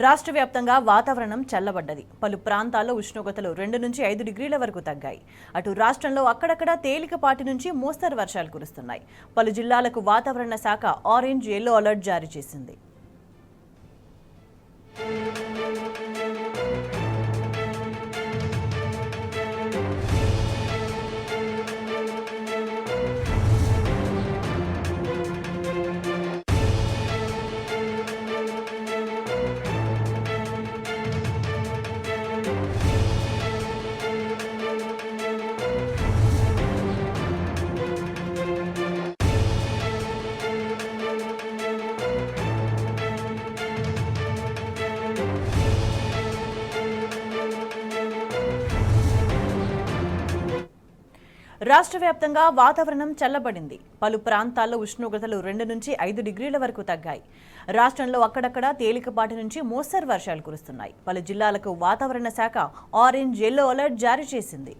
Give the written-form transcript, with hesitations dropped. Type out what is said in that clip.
రాష్ట్ర వ్యాప్తంగా వాతావరణం చల్లబడ్డది. పలు ప్రాంతాల్లో ఉష్ణోగ్రతలు 2 నుంచి 5 డిగ్రీల వరకు తగ్గాయి. అటు రాష్ట్రంలో అక్కడక్కడ తేలికపాటి నుంచి మోస్తరు వర్షాలు కురుస్తున్నాయి. పలు జిల్లాలకు వాతావరణ శాఖ ఆరెంజ్, యెల్లో అలర్ట్ జారీ చేసింది. రాష్ట్ర వ్యాప్తంగా వాతావరణం చల్లబడింది. పలు ప్రాంతాల్లో ఉష్ణోగ్రతలు 2 నుంచి 5 డిగ్రీల వరకు తగ్గాయి. రాష్ట్రంలో అక్కడక్కడ తేలికపాటి నుంచి మోస్తరు వర్షాలు కురుస్తున్నాయి. పలు జిల్లాలకు వాతావరణ శాఖ ఆరెంజ్, యెల్లో అలర్ట్ జారీ చేసింది.